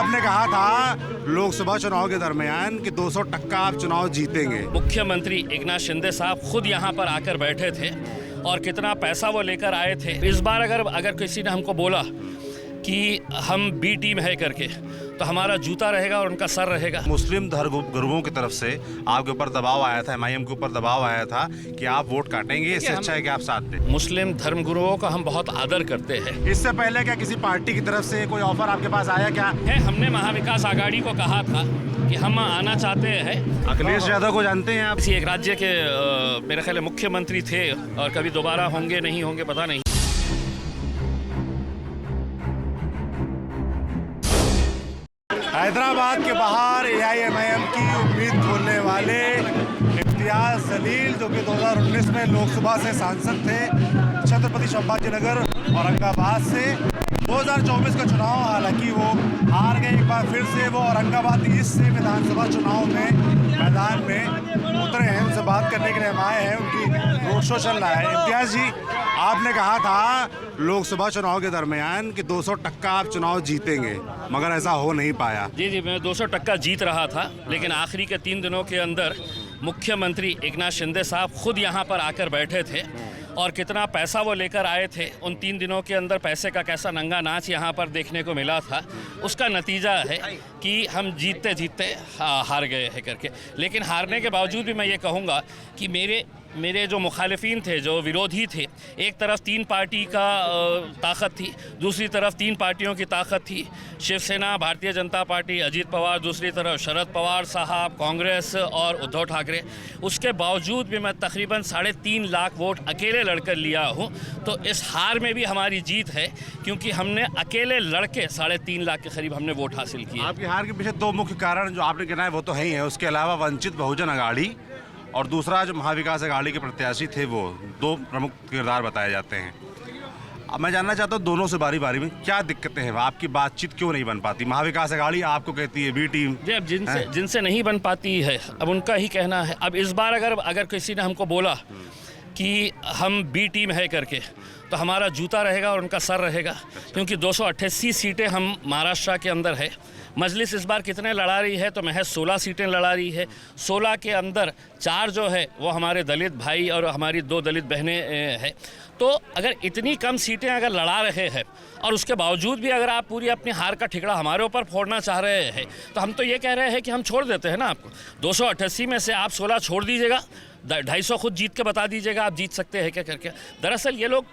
आपने कहा था लोकसभा चुनाव के दरमियान कि 200 टक्का आप चुनाव जीतेंगे। मुख्यमंत्री एकनाथ शिंदे साहब खुद यहाँ पर आकर बैठे थे और कितना पैसा वो लेकर आए थे। इस बार अगर किसी ने हमको बोला कि हम बी टीम है करके, तो हमारा जूता रहेगा और उनका सर रहेगा। मुस्लिम धर्म गुरुओं की तरफ से आपके ऊपर दबाव आया था, MIM के ऊपर दबाव आया था कि आप वोट काटेंगे, इससे अच्छा है कि आप साथ दें। मुस्लिम धर्म गुरुओं का हम बहुत आदर करते हैं। इससे पहले क्या किसी पार्टी की तरफ से कोई ऑफर आपके पास आया क्या? हमने महाविकास आघाड़ी को कहा था कि हम आना चाहते हैं। अखिलेश यादव को जानते हैं आप? किसी एक राज्य के मेरे ख्याल मुख्यमंत्री थे और कभी दोबारा होंगे नहीं होंगे पता नहीं। हैदराबाद के बाहर AIMIM की उम्मीद खोलने वाले इम्तियाज जलील, जो कि 2019 में लोकसभा से सांसद थे, छत्रपति संभाजी नगर औरंगाबाद से 2024 का चुनाव हालांकि वो हार गए। एक बार फिर से वो औरंगाबाद ईस्ट से विधानसभा चुनाव में मैदान में उतरे हैं, उनसे बात करने के लिए हम आए हैं। उनकी रोड शो चल रहा है। इम्तियाज जी, आपने कहा था लोकसभा चुनाव के दरमियान कि 200 टक्का आप चुनाव जीतेंगे, मगर ऐसा हो नहीं पाया। जी, मैं 200 टक्का जीत रहा था, लेकिन आखिरी के 3 दिनों के अंदर मुख्यमंत्री एकनाथ शिंदे साहब खुद यहाँ पर आकर बैठे थे और कितना पैसा वो लेकर आए थे। उन 3 दिनों के अंदर पैसे का कैसा नंगा नाच यहाँ पर देखने को मिला था, उसका नतीजा है कि हम जीतते जीतते हार गए हैं करके। लेकिन हारने के बावजूद भी मैं ये कहूँगा कि मेरे जो मुखालिफिन थे, जो विरोधी थे, एक तरफ 3 पार्टी का ताकत थी, दूसरी तरफ 3 पार्टियों की ताकत थी, शिवसेना, भारतीय जनता पार्टी, अजीत पवार, दूसरी तरफ शरद पवार साहब, कांग्रेस और उद्धव ठाकरे। उसके बावजूद भी मैं तकरीबन 3.5 लाख वोट अकेले लड़कर लिया हूँ। तो इस हार में भी हमारी जीत है, क्योंकि हमने अकेले लड़के 3.5 लाख के करीब हमने वोट हासिल किए। आपकी हार के पीछे 2 मुख्य कारण जो आपने गिनाए वो तो है ही है, उसके अलावा वंचित बहुजन अघाड़ी और दूसरा जो महाविकास अघाड़ी के प्रत्याशी थे, वो 2 प्रमुख किरदार बताए जाते हैं। अब मैं जानना चाहता हूँ दोनों से बारी बारी में क्या दिक्कतें हैं, आपकी बातचीत क्यों नहीं बन पाती? महाविकास अघाड़ी आपको कहती है बी टीम। जी, अब जिनसे नहीं बन पाती है, अब उनका ही कहना है। अब इस बार अगर किसी ने हमको बोला कि हम बी टीम है करके, तो हमारा जूता रहेगा और उनका सर रहेगा, क्योंकि 288 सीटें हम महाराष्ट्र के अंदर है। मजलिस इस बार कितने लड़ा रही है, तो महज 16 सीटें लड़ा रही है। 16 के अंदर 4 जो है वो हमारे दलित भाई और हमारी 2 दलित बहनें हैं। तो अगर इतनी कम सीटें अगर लड़ा रहे हैं और उसके बावजूद भी अगर आप पूरी अपनी हार का ठिकरा हमारे ऊपर फोड़ना चाह रहे हैं, तो हम तो ये कह रहे हैं कि हम छोड़ देते हैं ना आपको। 288 में से आप 16 छोड़ दीजिएगा, 250 खुद जीत के बता दीजिएगा आप जीत सकते हैं क्या करके। दरअसल ये लोग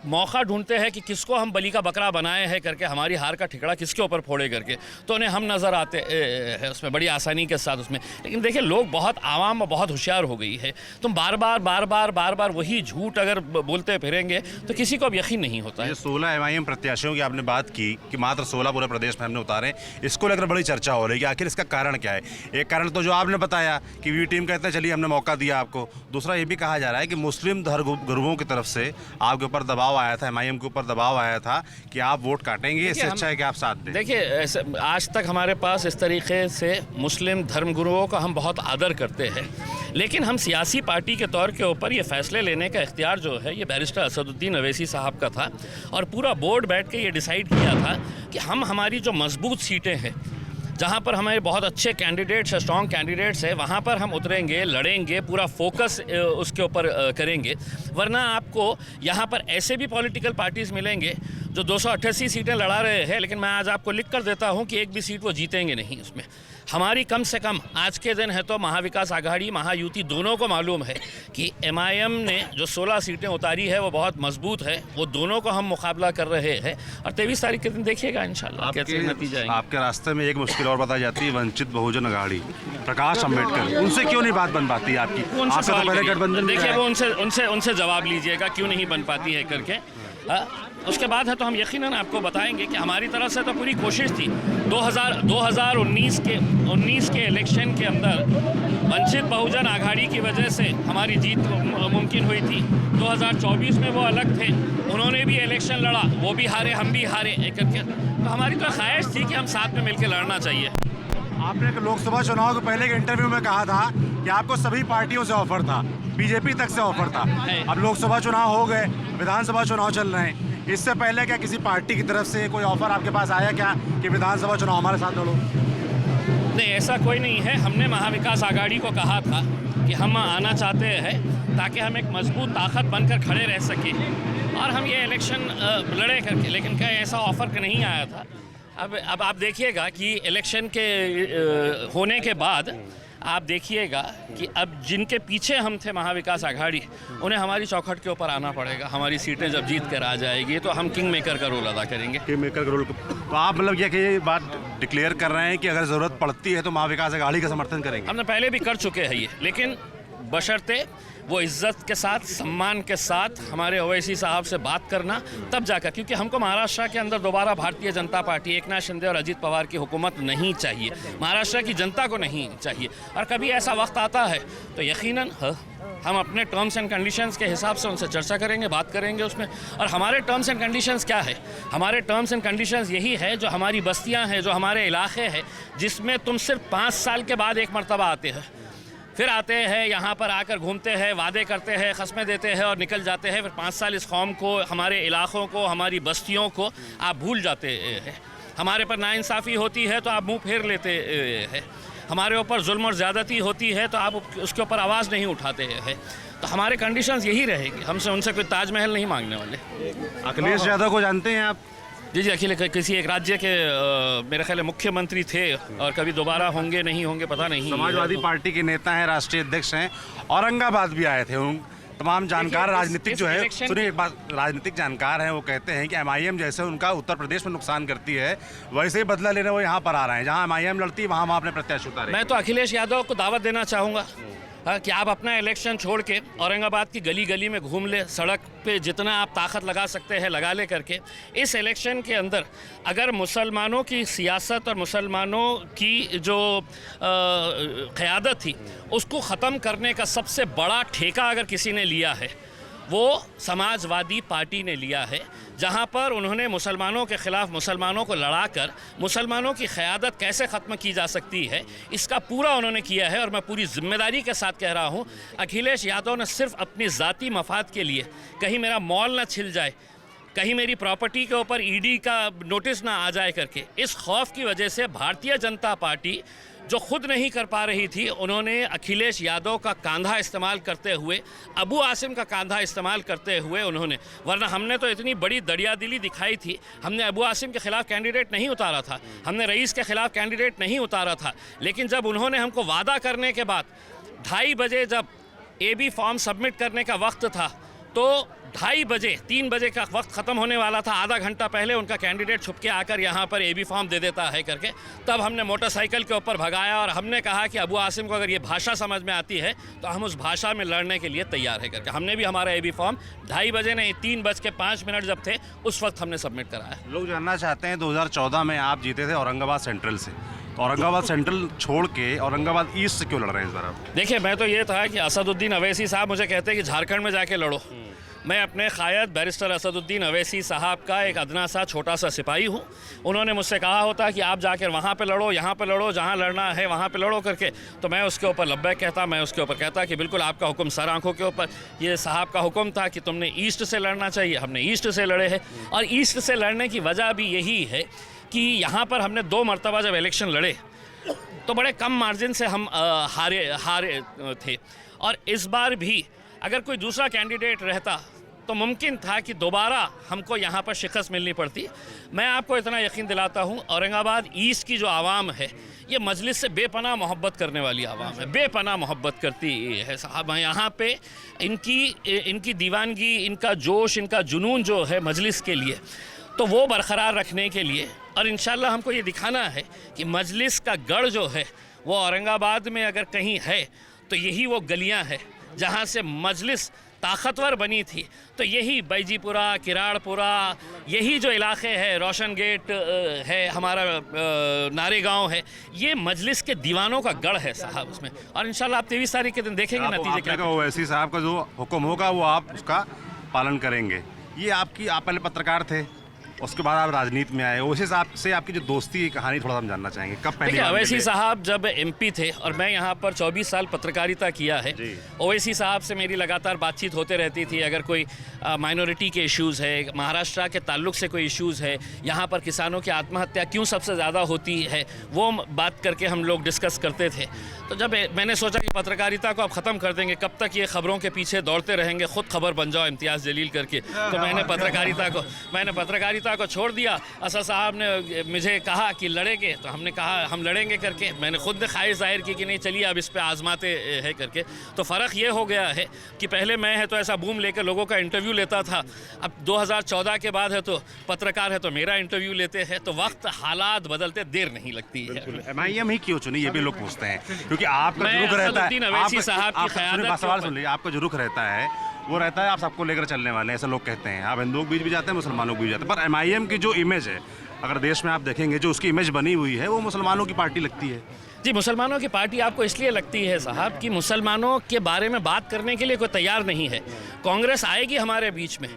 मौका ढूंढते हैं कि किसको हम बलि का बकरा बनाए हैं करके, हमारी हार का ठिकड़ा किसके ऊपर फोड़े करके, तो उन्हें हम नज़र आते हैं उसमें बड़ी आसानी के साथ उसमें। लेकिन देखिए, लोग बहुत आवाम बहुत होशियार हो गई है। तुम बार बार वही झूठ अगर बोलते फिरेंगे तो किसी को अब यकीन नहीं होता है। 16 MIM प्रत्याशियों की आपने बात की कि मात्र 16 पूरे प्रदेश में हमने उतारे, इसको लेकर बड़ी चर्चा हो रही है कि आखिर इसका कारण क्या है। एक कारण तो जो आपने बताया कि बी टीम कहते हैं चलिए हमने मौका दिया आपको। दूसरा ये भी कहा जा रहा है कि मुस्लिम धर्म गुरुओं की तरफ से आपके ऊपर दबाव आया था, MIM के ऊपर दबाव आया था कि आप वोट काटेंगे, इससे अच्छा है कि आप साथ दें। देखिए, आज तक हमारे पास इस तरीके से मुस्लिम धर्मगुरुओं का हम बहुत आदर करते हैं, लेकिन हम सियासी पार्टी के तौर के ऊपर ये फैसले लेने का इख्तियार जो है ये बैरिस्टर असदुद्दीन अवैसी साहब का था, और पूरा बोर्ड बैठ के ये डिसाइड किया था कि हम हमारी जो मजबूत सीटें हैं, जहाँ पर हमारे बहुत अच्छे कैंडिडेट्स, स्ट्रॉन्ग कैंडिडेट्स हैं, वहाँ पर हम उतरेंगे, लड़ेंगे, पूरा फोकस उसके ऊपर करेंगे। वरना आपको यहाँ पर ऐसे भी पॉलिटिकल पार्टीज़ मिलेंगे जो 288 सीटें लड़ा रहे हैं, लेकिन मैं आज आपको लिख कर देता हूँ कि एक भी सीट वो जीतेंगे नहीं उसमें। हमारी कम से कम आज के दिन है तो महाविकास आघाड़ी, महायुति दोनों को मालूम है कि MIM ने जो 16 सीटें उतारी है वो बहुत मजबूत है। वो दोनों को हम मुकाबला कर रहे हैं और 23 तारीख के दिन देखिएगा इंशाल्लाह कैसे नतीजा आएंगे। आपके रास्ते में एक मुश्किल और बताई जाती है, वंचित बहुजन अघाड़ी, प्रकाश अम्बेडकर, उनसे क्यों नहीं बात बन पाती आपकी? देखिए, वो उनसे जवाब लीजिएगा क्यों नहीं बन पाती है करके। उसके बाद है तो हम यकीनन आपको बताएंगे कि हमारी तरफ से तो पूरी कोशिश थी। 2019 के इलेक्शन के अंदर वंचित बहुजन आघाड़ी की वजह से हमारी जीत मुमकिन हुई थी। 2024 में वो अलग थे, उन्होंने भी इलेक्शन लड़ा, वो भी हारे, हम भी हारे करके। तो हमारी तो ख्वाहिश थी कि हम साथ में मिलकर लड़ना चाहिए। आपने लोकसभा चुनाव के पहले के इंटरव्यू में कहा था कि आपको सभी पार्टियों से ऑफर था, बीजेपी तक से ऑफर था। अब लोकसभा चुनाव हो गए, विधानसभा चुनाव चल रहे हैं, इससे पहले क्या किसी पार्टी की तरफ से कोई ऑफर आपके पास आया क्या कि विधानसभा चुनाव हमारे साथ लड़ो? नहीं, ऐसा कोई नहीं है। हमने महाविकास आघाड़ी को कहा था कि हम आना चाहते हैं ताकि हम एक मजबूत ताकत बनकर खड़े रह सकें और हम ये इलेक्शन लड़े करके, लेकिन क्या ऐसा ऑफ़र नहीं आया था। अब आप देखिएगा कि इलेक्शन के होने के बाद आप देखिएगा कि अब जिनके पीछे हम थे महाविकास आघाड़ी, उन्हें हमारी चौखट के ऊपर आना पड़ेगा। हमारी सीटें जब जीत कर आ जाएगी तो हम किंग मेकर का रोल अदा करेंगे। किंग मेकर का रोल। तो आप मतलब ये बात डिक्लेयर कर रहे हैं कि अगर ज़रूरत पड़ती है तो महाविकास आघाड़ी का समर्थन करेंगे? हमने पहले भी कर चुके हैं ये, लेकिन बशर्ते वो इज़्ज़त के साथ, सम्मान के साथ हमारे ओवैसी साहब से बात करना, तब जाकर, क्योंकि हमको महाराष्ट्र के अंदर दोबारा भारतीय जनता पार्टी, एकनाथ शिंदे और अजीत पवार की हुकूमत नहीं चाहिए। महाराष्ट्र की जनता को नहीं चाहिए। और कभी ऐसा वक्त आता है तो यकीनन हम अपने टर्म्स एंड कंडीशंस के हिसाब से उनसे चर्चा करेंगे, बात करेंगे उसमें। और हमारे टर्म्स एंड कंडीशंस क्या है? हमारे टर्म्स एंड कंडीशंस यही है, जो हमारी बस्तियां हैं, जो हमारे इलाके हैं, जिसमें तुम सिर्फ 5 साल के बाद एक मरतबा आते हैं, फिर आते हैं यहाँ पर आकर घूमते हैं, वादे करते हैं, कस्में देते हैं और निकल जाते हैं। फिर 5 साल इस कौम को, हमारे इलाकों को, हमारी बस्तियों को आप भूल जाते हैं। हमारे पर नाइंसाफ़ी होती है तो आप मुंह फेर लेते हैं। हमारे ऊपर जुल्म और ज़्यादती होती है तो आप उसके ऊपर आवाज़ नहीं उठाते हैं। तो हमारे कंडीशंस यही रहेंगे। हमसे उनसे कोई ताजमहल नहीं मांगने वाले। अखिलेश यादव को जानते हैं आप? जी, अखिल किसी एक राज्य के मेरे ख्याल मुख्यमंत्री थे और कभी दोबारा होंगे नहीं होंगे पता नहीं। समाजवादी पार्टी के नेता हैं, राष्ट्रीय अध्यक्ष हैं, औरंगाबाद भी आए थे। तमाम जानकार राजनीतिक जो है, सुनिए एक बात, राजनीतिक जानकार हैं, वो कहते हैं कि MIM जैसे उनका उत्तर प्रदेश में नुकसान करती है, वैसे ही बदला लेने वो यहाँ पर आ रहे हैं। जहाँ MIM लड़ती है वहाँ अपने प्रत्याशी उतारे। मैं तो अखिलेश यादव को दावत देना चाहूँगा कि आप अपना इलेक्शन छोड़ के औरंगाबाद की गली गली में घूम ले, सड़क पे जितना आप ताकत लगा सकते हैं लगा ले करके। इस इलेक्शन के अंदर अगर मुसलमानों की सियासत और मुसलमानों की जो क़यादत थी, उसको ख़त्म करने का सबसे बड़ा ठेका अगर किसी ने लिया है, वो समाजवादी पार्टी ने लिया है। जहाँ पर उन्होंने मुसलमानों के ख़िलाफ़ मुसलमानों को लड़ाकर मुसलमानों की क़यादत कैसे ख़त्म की जा सकती है, इसका पूरा उन्होंने किया है। और मैं पूरी ज़िम्मेदारी के साथ कह रहा हूँ, अखिलेश यादव ने सिर्फ अपनी ज़ाती मफाद के लिए, कहीं मेरा मॉल ना छिल जाए, कहीं मेरी प्रॉपर्टी के ऊपर ED का नोटिस ना आ जाए करके, इस खौफ की वजह से भारतीय जनता पार्टी जो खुद नहीं कर पा रही थी, उन्होंने अखिलेश यादव का कांधा इस्तेमाल करते हुए, अबू आसिम का कांधा इस्तेमाल करते हुए उन्होंने, वरना हमने तो इतनी बड़ी दरियादिली दिखाई थी। हमने अबू आसिम के ख़िलाफ़ कैंडिडेट नहीं उतारा था, हमने रईस के ख़िलाफ़ कैंडिडेट नहीं उतारा था। लेकिन जब उन्होंने हमको वादा करने के बाद 2:30 बजे जब AB फॉर्म सबमिट करने का वक्त था, तो 2:30 बजे 3 बजे का वक्त ख़त्म होने वाला था, आधा घंटा पहले उनका कैंडिडेट छुप के आकर यहाँ पर AB फॉर्म दे देता है करके। तब हमने मोटरसाइकिल के ऊपर भगाया और हमने कहा कि अबू आसिम को अगर ये भाषा समझ में आती है तो हम उस भाषा में लड़ने के लिए तैयार है करके। हमने भी हमारा AB फॉर्म 2:30 बजे नहीं, 3:05 जब थे उस वक्त हमने सबमिट कराया। लोग जानना चाहते हैं, 2014 में आप जीते थे औरंगाबाद सेंट्रल से, तो औरंगाबाद सेंट्रल छोड़ के औरंगाबाद ईस्ट से क्यों लड़ रहे हैं इस बार आप? देखिए, मैं तो ये था कि असदुद्दीन अवैसी साहब मुझे कहते हैं कि झारखंड में जाके लड़ो। मैं अपने क़ायद बैरिस्टर असदुद्दीन अवैसी साहब का एक अदना सा छोटा सा सिपाही हूँ। उन्होंने मुझसे कहा होता कि आप जाकर वहाँ पे लड़ो, यहाँ पे लड़ो, जहाँ लड़ना है वहाँ पे लड़ो करके, तो मैं उसके ऊपर लब्बैक कहता, मैं उसके ऊपर कहता कि बिल्कुल आपका हुक्म सर आँखों के ऊपर। ये साहब का हुक्म था कि तुमने ईस्ट से लड़ना चाहिए, हमने ईस्ट से लड़े हैं। और ईस्ट से लड़ने की वजह भी यही है कि यहाँ पर हमने 2 मरतबा जब इलेक्शन लड़े तो बड़े कम मार्जिन से हम हारे थे। और इस बार भी अगर कोई दूसरा कैंडिडेट रहता तो मुमकिन था कि दोबारा हमको यहाँ पर शिकस्त मिलनी पड़ती। मैं आपको इतना यकीन दिलाता हूँ, औरंगाबाद ईस्ट की जो आवाम है, ये मजलिस से बेपनाह मोहब्बत करने वाली आवाम है, बेपनाह मोहब्बत करती है साहब। यहाँ पे इनकी दीवानगी, इनका जोश, इनका जुनून जो है मजलिस के लिए, तो वो बरकरार रखने के लिए, और इंशाल्लाह हमको ये दिखाना है कि मजलिस का गढ़ जो है वो औरंगाबाद में अगर कहीं है तो यही वो गलियाँ हैं जहाँ से मजलिस ताकतवर बनी थी। तो यही बैजीपुरा, किराड़पुरा, यही जो इलाके हैं, रोशन गेट है, हमारा नारेगांव है, ये मजलिस के दीवानों का गढ़ है साहब उसमें। और इंशाल्लाह आप 23 तारीख के दिन देखेंगे नतीजे क्या। ओवैसी साहब का जो हुक्म होगा वो आप उसका पालन करेंगे। ये आप पहले पत्रकार थे, उसके बाद आप राजनीति में आए, उस हिसाब से आपकी जो दोस्ती की कहानी थोड़ा हम जानना चाहेंगे, कब पहली बार ओवैसी मिले? साहब जब एमपी थे और मैं यहाँ पर 24 साल पत्रकारिता किया है, ओवैसी साहब से मेरी लगातार बातचीत होते रहती थी। अगर कोई माइनॉरिटी के इश्यूज़ है, महाराष्ट्र के ताल्लुक से कोई इश्यूज़ है, यहाँ पर किसानों की आत्महत्या क्यों सबसे ज़्यादा होती है, वो बात करके हम लोग डिस्कस करते थे। तो जब मैंने सोचा कि पत्रकारिता को अब ख़त्म कर देंगे, कब तक ये खबरों के पीछे दौड़ते रहेंगे, खुद खबर बन जाओ इम्तियाज़ जलील करके, तो मैंने पत्रकारिता को छोड़ दिया। असद साहब ने मुझे कहा कि लड़ेंगे, तो हमने कहा हम लड़ेंगे करके। मैंने खुद ख्वाहिश जाहिर की कि नहीं चलिए अब इस पे आजमाते हैं करके। तो फ़र्क ये हो गया है कि पहले मैं है तो ऐसा बूम लेकर लोगों का इंटरव्यू लेता था, अब 2014 के बाद है तो पत्रकार है तो मेरा इंटरव्यू लेते हैं। तो वक्त हालात बदलते देर नहीं लगती है। MIM ही क्यों चुनी, ये भी लोग पूछते हैं, क्योंकि आपका जो रुख रहता है, अवैसी साहब की क़यादत, सवाल सुन लीजिए, आपका जो रुख रहता है वो रहता है आप सबको लेकर चलने वाले हैं, ऐसा लोग कहते हैं। आप हिंदुओं के बीच भी जाते हैं, मुसलमानों के बीच जाते हैं, पर MIM की जो इमेज है, अगर देश में आप देखेंगे जो उसकी इमेज बनी हुई है, वो मुसलमानों की पार्टी लगती है। जी, मुसलमानों की पार्टी आपको इसलिए लगती है साहब कि मुसलमानों के बारे में बात करने के लिए कोई तैयार नहीं है। कांग्रेस आएगी हमारे बीच में,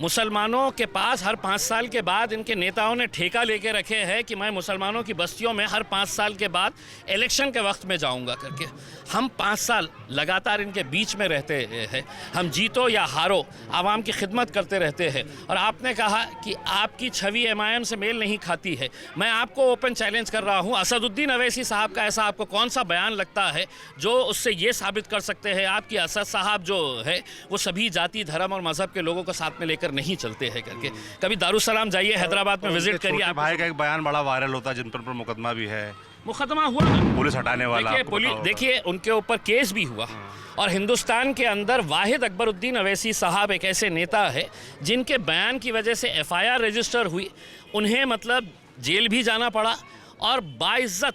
मुसलमानों के पास हर 5 साल के बाद इनके नेताओं ने ठेका लेके रखे हैं कि मैं मुसलमानों की बस्तियों में हर 5 साल के बाद इलेक्शन के वक्त में जाऊंगा करके। हम 5 साल लगातार इनके बीच में रहते हैं, हम जीतो या हारो आवाम की खिदमत करते रहते हैं। और आपने कहा कि आपकी छवि MIM से मेल नहीं खाती है, मैं आपको ओपन चैलेंज कर रहा हूँ, असदुद्दीन अवैसी साहब का ऐसा आपको कौन सा बयान लगता है जो उससे ये साबित कर सकते हैं आप कि असद साहब जो है वो सभी जाति धर्म और मज़हब के लोगों को साथ में लेकर नहीं चलते हैं करके। कभी दारुसलाम जाइए, हैदराबाद में विजिट करिए। आप भाई का एक बयान बड़ा वायरल होता है जिन पर मुकदमा भी है, मुकदमा हुआ, पुलिस हटाने वाला, देखिए उनके ऊपर केस भी हुआ। और हिंदुस्तान के अंदर वाहिद अकबरुद्दीन अवैसी साहब एक ऐसे नेता है जिनके बयान की वजह से FIR रजिस्टर हुई, उन्हें मतलब जेल भी जाना पड़ा और बाइज्जत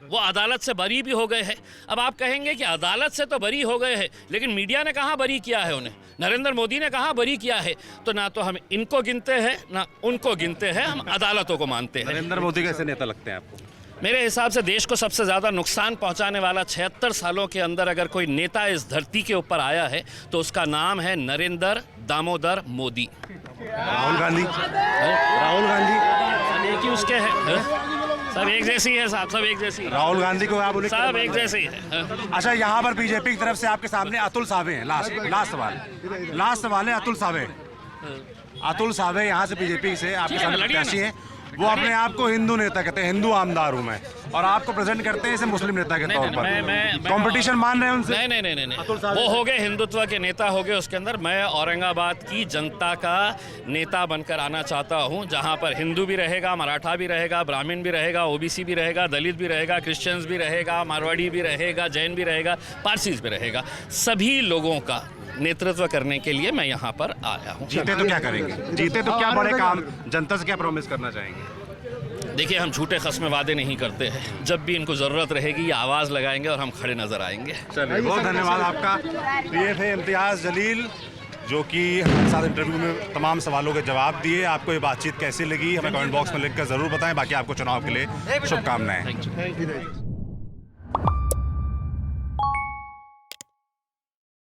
वो अदालत से बरी भी हो गए हैं। अब आप कहेंगे कि अदालत से तो बरी हो गए हैं, लेकिन मीडिया ने कहाँ बरी किया है उन्हें, नरेंद्र मोदी ने कहाँ बरी किया है। तो ना तो हम इनको गिनते हैं ना उनको गिनते हैं, हम अदालतों को मानते हैं। नरेंद्र मोदी कैसे नेता लगते हैं आपको? मेरे हिसाब से देश को सबसे ज़्यादा नुकसान पहुंचाने वाला 76 सालों के अंदर अगर कोई नेता इस धरती के ऊपर आया है तो उसका नाम है नरेंद्र दामोदर मोदी। राहुल गांधी सब एक ही उसके हैं, सब एक जैसी है साहब, सब एक जैसी है। राहुल गांधी को आप बोले सब एक जैसी है। अच्छा, यहाँ पर बीजेपी की तरफ से आपके सामने अतुल सावे हैं। लास्ट सवाल है अतुल सावे यहाँ से बीजेपी से आपके सामने प्रत्याशी हैं। वो अपने आप को हिंदू नेता कहते हैं, हिंदू आमदार हूँ मैं, और आपको प्रेजेंट करते हैं इसे मुस्लिम नेता के तौर पर। कंपटीशन मान रहे हैं उनसे? नहीं, वो हो गए हिंदुत्व के नेता हो गए उसके अंदर। मैं औरंगाबाद की जनता का नेता बनकर आना चाहता हूँ, जहाँ पर हिंदू भी रहेगा, मराठा भी रहेगा, ब्राह्मण भी रहेगा, OBC भी रहेगा, दलित भी रहेगा, क्रिश्चियंस भी रहेगा, मारवाड़ी भी रहेगा, जैन भी रहेगा, पारसीज भी रहेगा। सभी लोगों का नेतृत्व करने के लिए मैं यहाँ पर आया हूँ। जीते तो क्या करेंगे? जीते तो क्या बड़े काम, जनता से क्या प्रॉमिस करना चाहेंगे? देखिए, हम झूठे खस्मे वादे नहीं करते हैं। जब भी इनको ज़रूरत रहेगी ये आवाज़ लगाएंगे और हम खड़े नज़र आएंगे। चलिए, बहुत धन्यवाद आपका। ये थे इम्तियाज़ जलील जो कि हमारे साथ इंटरव्यू में तमाम सवालों के जवाब दिए। आपको ये बातचीत कैसी लगी हमें कमेंट बॉक्स में लिखकर ज़रूर बताएं। बाकी आपको चुनाव के लिए शुभकामनाएं।